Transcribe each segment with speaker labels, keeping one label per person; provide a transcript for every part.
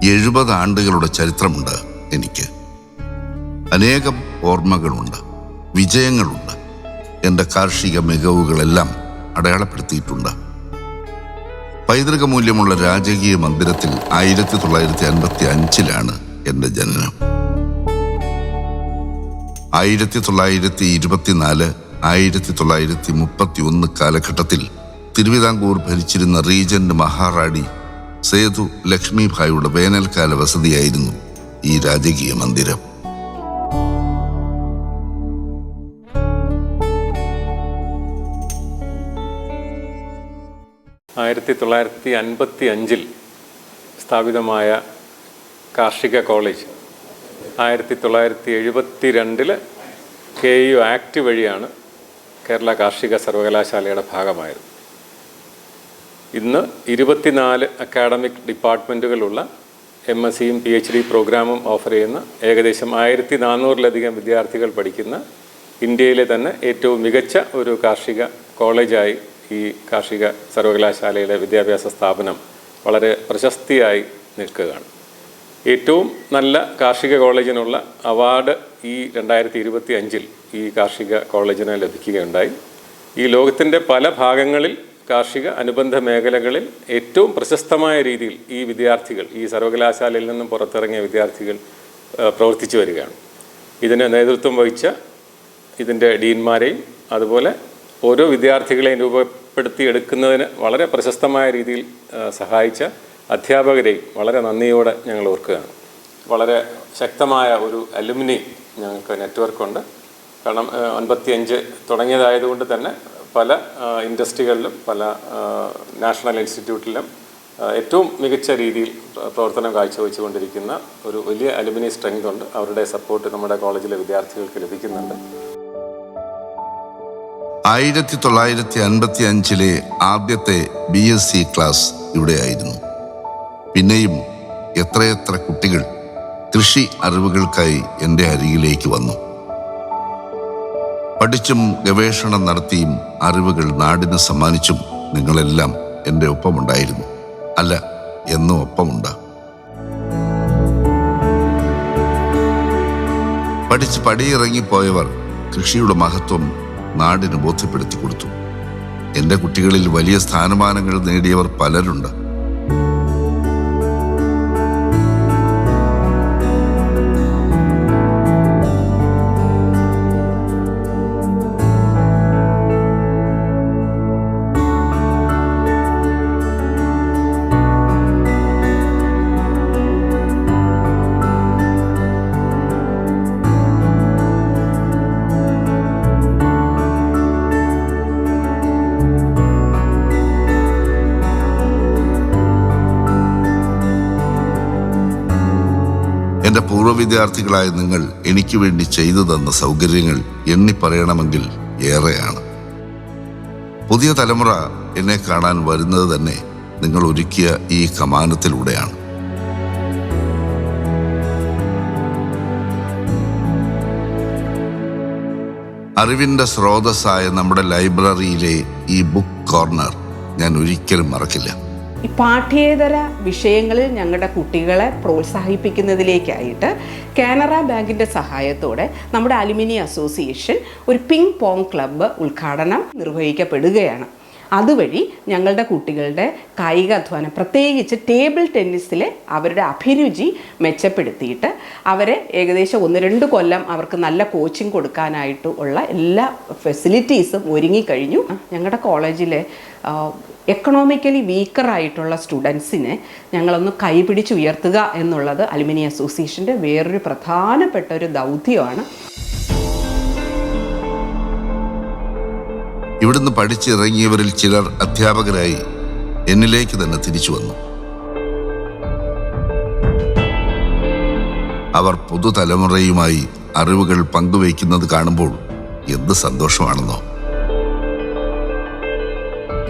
Speaker 1: 70 ആണ്ടുകളുടെ ചരിത്രമുണ്ട് എനിക്ക്. അനേകം ഓർമ്മകളുണ്ട്, വിജയങ്ങളുണ്ട്. എൻ്റെ കാർഷിക മികവുകളെല്ലാം അടയാളപ്പെടുത്തിയിട്ടുണ്ട്. പൈതൃക മൂല്യമുള്ള രാജകീയ മന്ദിരത്തിൽ 1955 എൻ്റെ ജനനം. 1924, 1931 കാലഘട്ടത്തിൽ തിരുവിതാംകൂർ ഭരിച്ചിരുന്ന റീജന്റ് മഹാറാണി സേതു ലക്ഷ്മിഭായിയുടെ വേനൽക്കാല വസതിയായിരുന്നു ഈ രാജകീയ മന്ദിരം.
Speaker 2: (1955) സ്ഥാപിതമായ കാർഷിക കോളേജ് 1972 KU ആക്ട് വഴിയാണ് കേരള കാർഷിക സർവകലാശാലയുടെ ഭാഗമായത്. ഇന്ന് 24 അക്കാഡമിക് ഡിപ്പാർട്ട്മെൻറ്റുകളുള്ള MSc-യും PhD പ്രോഗ്രാമും ഓഫർ ചെയ്യുന്ന ഏകദേശം 1400-ലധികം വിദ്യാർത്ഥികൾ പഠിക്കുന്ന ഇന്ത്യയിലെ തന്നെ ഏറ്റവും മികച്ച ഒരു കാർഷിക കോളേജായി ഈ കാർഷിക സർവകലാശാലയിലെ വിദ്യാഭ്യാസ സ്ഥാപനം വളരെ പ്രശസ്തിയായി നിൽക്കുകയാണ്. ഏറ്റവും നല്ല കാർഷിക കോളേജിനുള്ള അവാർഡ് ഈ 2025 ഈ കാർഷിക കോളേജിന് ലഭിക്കുകയുണ്ടായി. ഈ ലോകത്തിൻ്റെ പല ഭാഗങ്ങളിൽ കാർഷിക അനുബന്ധ മേഖലകളിൽ ഏറ്റവും പ്രശസ്തമായ രീതിയിൽ ഈ വിദ്യാർത്ഥികൾ, ഈ സർവകലാശാലയിൽ നിന്നും പുറത്തിറങ്ങിയ വിദ്യാർത്ഥികൾ പ്രവർത്തിച്ചു വരികയാണ്. ഇതിന് നേതൃത്വം വഹിച്ച ഇതിൻ്റെ ഡീൻമാരെയും അതുപോലെ ഓരോ വിദ്യാർത്ഥികളെയും രൂപപ്പെടുത്തിയെടുക്കുന്നതിന് വളരെ പ്രശസ്തമായ രീതിയിൽ സഹായിച്ച അധ്യാപകരെയും വളരെ നന്ദിയോടെ ഞങ്ങൾ ഓർക്കുകയാണ്. വളരെ ശക്തമായ ഒരു അലുമിനി ഞങ്ങൾക്ക് നെറ്റ്വർക്കുണ്ട്. കാരണം 55 തുടങ്ങിയതായതുകൊണ്ട് തന്നെ പല ഇൻഡസ്ട്രികളിലും പല നാഷണൽ ഇൻസ്റ്റിറ്റ്യൂട്ടിലും ഏറ്റവും മികച്ച രീതിയിൽ പ്രവർത്തനം കാഴ്ചവെച്ചുകൊണ്ടിരിക്കുന്ന ഒരു വലിയ അലുമിനി സ്ട്രെങ്ത് ഉണ്ട്. അവരുടെ സപ്പോർട്ട് നമ്മുടെ കോളേജിലെ വിദ്യാർത്ഥികൾക്ക് ലഭിക്കുന്നുണ്ട്.
Speaker 1: 1955 ആദ്യത്തെ BSc ക്ലാസ് ഇവിടെയായിരുന്നു. പിന്നെയും എത്രയെത്ര കുട്ടികൾ കൃഷി അറിവുകൾക്കായി എൻ്റെ അരികിലേക്ക് വന്നു. പഠിച്ചും ഗവേഷണം നടത്തിയും അറിവുകൾ നാടിന് സമ്മാനിച്ചും നിങ്ങളെല്ലാം എൻ്റെ ഒപ്പമുണ്ടായിരുന്നു. അല്ല, എന്നും ഒപ്പമുണ്ട്. പഠിച്ച് പടിയിറങ്ങിപ്പോയവർ കൃഷിയുടെ മഹത്വം നാടിന് ബോധ്യപ്പെടുത്തി കൊടുത്തു. എൻ്റെ കുട്ടികളിൽ വലിയ സ്ഥാനമാനങ്ങൾ നേടിയവർ പലരുണ്ട്. എൻ്റെ പൂർവ്വ വിദ്യാർത്ഥികളായ നിങ്ങൾ എനിക്ക് വേണ്ടി ചെയ്തു തന്ന സൗകര്യങ്ങൾ എണ്ണിപ്പറയണമെങ്കിൽ ഏറെയാണ്. പുതിയ തലമുറ എന്നെ കാണാൻ വരുന്നത് തന്നെ നിങ്ങൾ ഒരുക്കിയ ഈ കമാനത്തിലൂടെയാണ്. അറിവിൻ്റെ സ്രോതസ്സായ നമ്മുടെ ലൈബ്രറിയിലെ ഈ ബുക്ക് കോർണർ ഞാൻ ഒരിക്കലും മറക്കില്ല.
Speaker 3: ഈ പാഠ്യേതര വിഷയങ്ങളിൽ ഞങ്ങളുടെ കുട്ടികളെ പ്രോത്സാഹിപ്പിക്കുന്നതിലേക്കായിട്ട് കാനറ ബാങ്കിൻ്റെ സഹായത്തോടെ നമ്മുടെ അലുമിനി അസോസിയേഷൻ ഒരു പിങ് പോങ് ക്ലബ്ബ് ഉദ്ഘാടനം നിർവഹിക്കപ്പെടുകയാണ്. അതുവഴി ഞങ്ങളുടെ കുട്ടികളുടെ കായികാധ്വാനം, പ്രത്യേകിച്ച് ടേബിൾ ടെന്നീസിലെ അവരുടെ അഭിരുചി മെച്ചപ്പെടുത്തിയിട്ട് അവരെ ഏകദേശം 1-2 കൊല്ലം അവർക്ക് നല്ല കോച്ചിങ് കൊടുക്കാനായിട്ട് ഉള്ള എല്ലാ ഫെസിലിറ്റീസും ഒരുങ്ങിക്കഴിഞ്ഞു. ഞങ്ങളുടെ കോളേജിലെ എക്കണോമിക്കലി വീക്കറായിട്ടുള്ള സ്റ്റുഡൻസിനെ ഞങ്ങളൊന്ന് കൈപിടിച്ചുയർത്തുക എന്നുള്ളത് അലുമിനി അസോസിയേഷൻ്റെ വേറൊരു പ്രധാനപ്പെട്ട ഒരു ദൗത്യമാണ്.
Speaker 1: ഇവിടുന്ന് പഠിച്ചിറങ്ങിയവരിൽ ചിലർ അധ്യാപകരായി എന്നിലേക്ക് തന്നെ തിരിച്ചു വന്നു. അവർ പുതുതലമുറയുമായി അറിവുകൾ പങ്കുവയ്ക്കുന്നത് കാണുമ്പോൾ എന്ത് സന്തോഷമാണെന്നോ.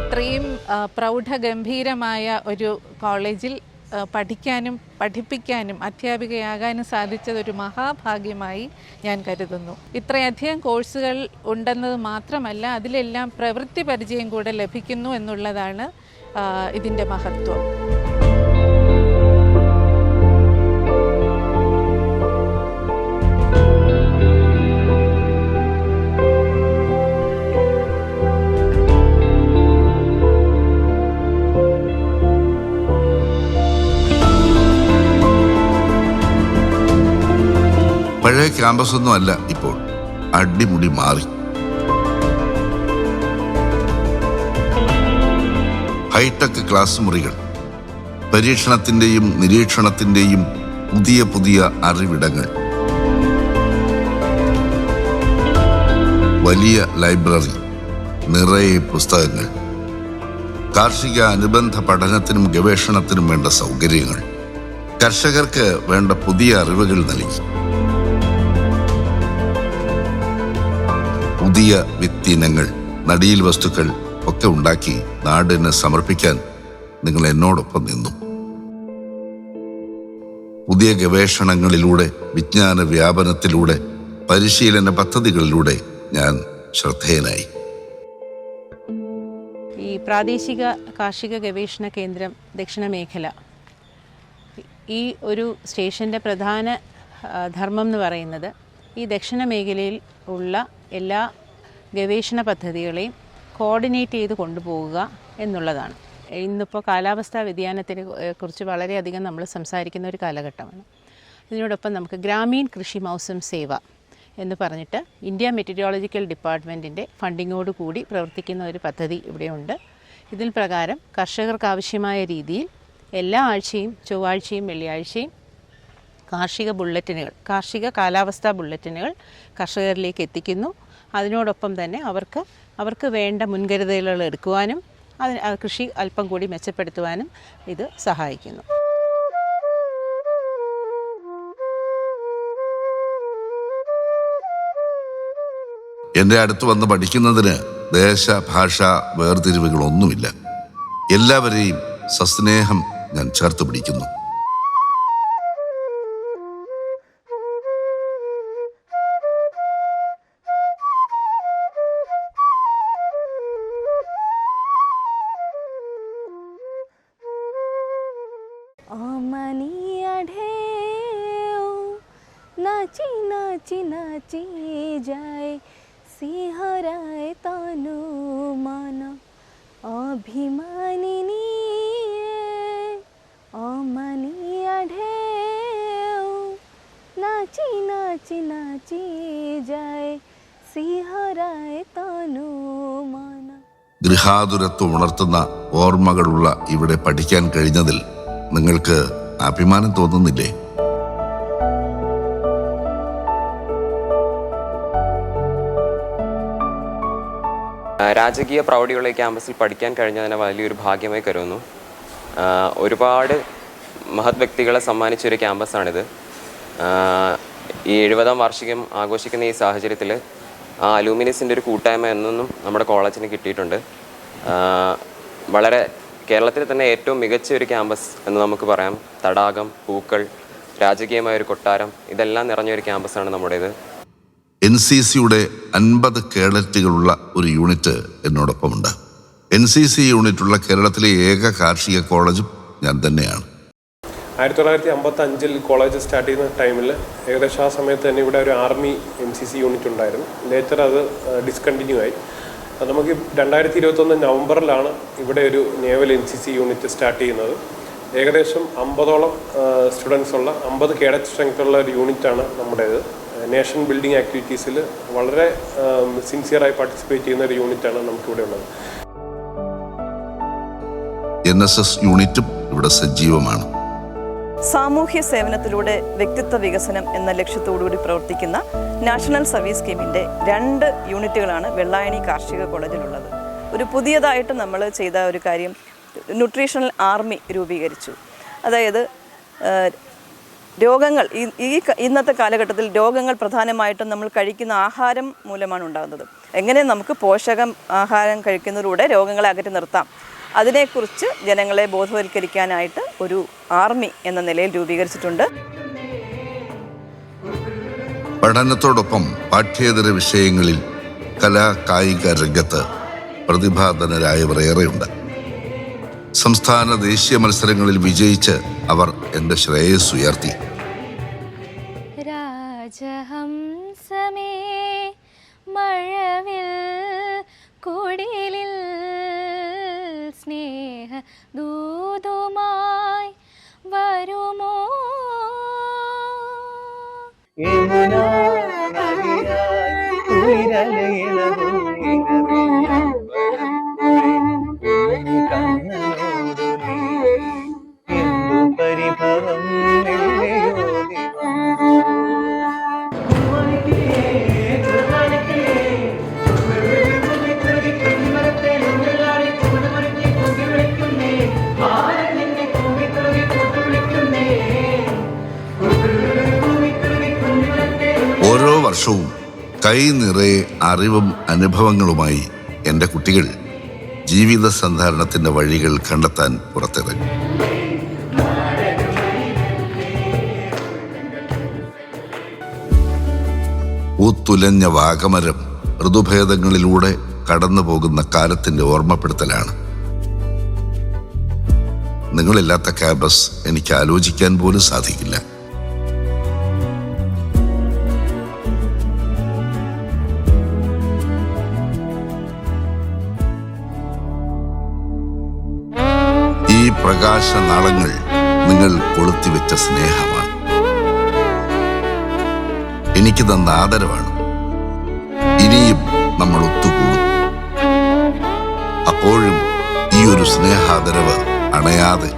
Speaker 4: ഇത്രയും പ്രൗഢഗംഭീരമായ ഒരു കോളേജിൽ പഠിക്കാനും പഠിപ്പിക്കാനും അധ്യാപികയാകാനും സാധിച്ചതൊരു മഹാഭാഗ്യമായി ഞാൻ കരുതുന്നു. ഇത്രയധികം കോഴ്സുകൾ ഉണ്ടെന്നത് മാത്രമല്ല, അതിലെല്ലാം പ്രവൃത്തി പരിചയം കൂടെ ലഭിക്കുന്നു എന്നുള്ളതാണ് ഇതിൻ്റെ മഹത്വം.
Speaker 1: പഴയ ക്യാമ്പസൊന്നും അല്ല ഇപ്പോൾ, അടിമുടി മാറി. ഹൈടെക് ക്ലാസ് മുറികൾ, പരീക്ഷണത്തിൻ്റെയും നിരീക്ഷണത്തിൻ്റെയും പുതിയ പുതിയ അറിവിടങ്ങൾ, വലിയ ലൈബ്രറി, നിറയെ പുസ്തകങ്ങൾ, കാർഷിക അനുബന്ധ പഠനത്തിനും ഗവേഷണത്തിനും വേണ്ട സൗകര്യങ്ങൾ, കർഷകർക്ക് വേണ്ട പുതിയ അറിവുകൾ നൽകി. പുതിയ വിത്തിനങ്ങൾ, നടീൽ വസ്തുക്കൾ ഒക്കെ ഉണ്ടാക്കി നാടിന് സമർപ്പിക്കാൻ നിങ്ങൾ എന്നോടൊപ്പം നിന്നു. പുതിയ ഗവേഷണങ്ങളിലൂടെ, വിജ്ഞാന വ്യാപനത്തിലൂടെ, പരിശീലന പദ്ധതികളിലൂടെ ഞാൻ ശ്രദ്ധേയനായി.
Speaker 5: ഈ പ്രാദേശിക കാർഷിക ഗവേഷണ കേന്ദ്രം ദക്ഷിണ മേഖല, ഈ ഒരു സ്റ്റേഷൻ്റെ പ്രധാന ധർമ്മം എന്ന് പറയുന്നത് ഈ ദക്ഷിണ മേഖലയിൽ ഉള്ള എല്ലാ ഗവേഷണ പദ്ധതികളെയും കോർഡിനേറ്റ് ചെയ്ത് കൊണ്ടുപോവുക എന്നുള്ളതാണ്. ഇന്നിപ്പോൾ കാലാവസ്ഥാ വ്യതിയാനത്തിനെ കുറിച്ച് വളരെയധികം നമ്മൾ സംസാരിക്കുന്ന ഒരു കാലഘട്ടമാണ്. ഇതിനോടൊപ്പം നമുക്ക് ഗ്രാമീൺ കൃഷി മൗസം സേവ എന്ന് പറഞ്ഞിട്ട് ഇന്ത്യ മെറ്റീരിയോളജിക്കൽ ഡിപ്പാർട്ട്മെൻറ്റിൻ്റെ ഫണ്ടിങ്ങോടുകൂടി പ്രവർത്തിക്കുന്ന ഒരു പദ്ധതി ഇവിടെയുണ്ട്. ഇതിൽ പ്രകാരം കർഷകർക്ക് ആവശ്യമായ രീതിയിൽ എല്ലാ ആഴ്ചയും, ചൊവ്വാഴ്ചയും വെള്ളിയാഴ്ചയും കാർഷിക ബുള്ളറ്റിനുകൾ, കാർഷിക കാലാവസ്ഥാ ബുള്ളറ്റിനുകൾ കർഷകരിലേക്ക് എത്തിക്കുന്നു. അതിനോടൊപ്പം തന്നെ അവർക്ക് വേണ്ട മുൻകരുതലുകൾ എടുക്കുവാനും കൃഷി അല്പം കൂടി മെച്ചപ്പെടുത്തുവാനും ഇത് സഹായിക്കുന്നു.
Speaker 1: എൻ്റെ അടുത്ത് വന്ന് പഠിക്കുന്നതിന് ദേശ ഭാഷ വേർതിരിവുകളൊന്നുമില്ല. എല്ലാവരെയും സസ്നേഹം ഞാൻ ചേർത്ത് പിടിക്കുന്നു.
Speaker 6: नाची नाची नाची जाए सिंहराय तनु मन अभिमानिनी अमनिया ढेउ नाची नाची नाची जाए सिंहराय तनु मन.
Speaker 1: ഗൃഹാതുരത്വം ഉണർത്തുന്ന ഓർമ്മകളുള്ള ഇവിടെ പഠിക്കാൻ കഴിഞ്ഞതിൽ നിങ്ങൾക്ക് അഭിമാനം തോന്നുന്നില്ലേ?
Speaker 7: രാജകീയ പ്രൗഢിയുള്ള ഈ ക്യാമ്പസിൽ പഠിക്കാൻ കഴിഞ്ഞതിനെ വലിയൊരു ഭാഗ്യമായി കരുതുന്നു. ഒരുപാട് മഹത് വ്യക്തികളെ സമ്മാനിച്ചൊരു ക്യാമ്പസാണിത്. ഈ 70ാം വാർഷികം ആഘോഷിക്കുന്ന ഈ സാഹചര്യത്തിൽ ആ അലൂമിനിയസിൻ്റെ ഒരു കൂട്ടായ്മ എന്നൊന്നും നമ്മുടെ കോളേജിന് കിട്ടിയിട്ടുണ്ട്. വളരെ കേരളത്തിൽ തന്നെ ഏറ്റവും മികച്ച ഒരു ക്യാമ്പസ് എന്ന് നമുക്ക് പറയാം. തടാകം, പൂക്കൾ, രാജകീയമായൊരു കൊട്ടാരം, ഇതെല്ലാം നിറഞ്ഞൊരു ക്യാമ്പസാണ് നമ്മുടേത്.
Speaker 1: NCCയുടെ 50 കേഡറ്റുകളുള്ള ഒരു യൂണിറ്റ് എന്നോടൊപ്പമുണ്ട്. NCC യൂണിറ്റുള്ള കേരളത്തിലെ ഏക കാർഷിക കോളേജും ഞാൻ തന്നെയാണ്.
Speaker 8: 1955 കോളേജ് സ്റ്റാർട്ട് ചെയ്യുന്ന ടൈമിൽ ഏകദേശം ആ സമയത്ത് തന്നെ ഇവിടെ ഒരു ആർമി NCC യൂണിറ്റ് ഉണ്ടായിരുന്നു. ലേറ്റർ അത് ഡിസ്കണ്ടിന്യൂ ആയി. അത് നമുക്ക് 2021 നവംബറിലാണ് ഇവിടെ ഒരു നേവൽ NCC യൂണിറ്റ് സ്റ്റാർട്ട് ചെയ്യുന്നത്. ഏകദേശം 50ഓളം സ്റ്റുഡൻസ് ഉള്ള 50 കേഡറ്റ് സ്ട്രെങ്ത് ഉള്ള ഒരു യൂണിറ്റാണ് നമ്മുടേത്. നേഷൻ ബിൽഡിംഗ് ആക്ടിവിറ്റീസിൽ വളരെ സിൻസിയറായി പാർട്ടിസിപ്പേറ്റ് ചെയ്യുന്ന ഒരു യൂണിറ്റാണ് നമുക്കിവിടെ ഉള്ളത്.
Speaker 1: NSS യൂണിറ്റും ഇവിടെ സജീവമാണ്.
Speaker 9: സാമൂഹ്യ സേവനത്തിലൂടെ വ്യക്തിത്വ വികസനം എന്ന ലക്ഷ്യത്തോടുകൂടി പ്രവർത്തിക്കുന്ന നാഷണൽ സർവീസ് സ്കീമിൻ്റെ 2 യൂണിറ്റുകളാണ് വെള്ളായണി കാർഷിക കോളേജിലുള്ളത്. ഒരു പുതിയതായിട്ട് നമ്മൾ ചെയ്ത ഒരു കാര്യം, ന്യൂട്രീഷണൽ ആർമി രൂപീകരിച്ചു. അതായത് രോഗങ്ങൾ, ഇന്നത്തെ കാലഘട്ടത്തിൽ രോഗങ്ങൾ പ്രധാനമായിട്ടും നമ്മൾ കഴിക്കുന്ന ആഹാരം മൂലമാണ് ഉണ്ടാകുന്നത്. എങ്ങനെ നമുക്ക് പോഷകം ആഹാരം കഴിക്കുന്നതിലൂടെ രോഗങ്ങളെ അകറ്റി നിർത്താം, അതിനെക്കുറിച്ച് ജനങ്ങളെ ബോധവൽക്കരിക്കാനായിട്ട് ഒരു ആർമി എന്ന നിലയിൽ രൂപീകരിച്ചിട്ടുണ്ട്.
Speaker 1: പഠനത്തോടൊപ്പം പാഠ്യേതര വിഷയങ്ങളിൽ കലാ കായിക രംഗത്ത് പ്രതിഭാധനരായവർ ഏറെയുണ്ട്. സംസ്ഥാന ദേശീയ മത്സരങ്ങളിൽ വിജയിച്ച് അവർ എൻ്റെ ശ്രേയസ് ഉയർത്തി.
Speaker 6: രാജഹംസമേ മഴവിൽ കുടിലിൽ സ്നേഹ ദൂതുമായി വരുമോ,
Speaker 10: യമുനാ നദിയായി ഉയരലയിളകും കണ്ണനോടു നീ എന്തു പരിഭവം മെല്ലെയോതി
Speaker 1: ഓരോ വർഷവും കൈ നിറയെ അറിവും അനുഭവങ്ങളുമായി എൻ്റെ കുട്ടികൾ ജീവിത സന്ധാരണത്തിൻ്റെ വഴികൾ കണ്ടെത്താൻ പുറത്തിറങ്ങി. പൂത്തുലഞ്ഞ വാഗമരം ഋതുഭേദങ്ങളിലൂടെ കടന്നു പോകുന്ന കാലത്തിൻ്റെ ഓർമ്മപ്പെടുത്തലാണ്. നിങ്ങളില്ലാത്ത ക്യാമ്പസ് എനിക്ക് ആലോചിക്കാൻ പോലും സാധിക്കില്ല. ഈ പ്രകാശനാളങ്ങൾ നിങ്ങൾ കൊളുത്തിവെച്ച സ്നേഹമാണ്, എനിക്ക് തന്ന ആദരവാണ്. ഇനിയും നമ്മൾ ഒത്തുകൂടും. അപ്പോഴും ഈ ഒരു സ്നേഹാദരവ് അണയാതെ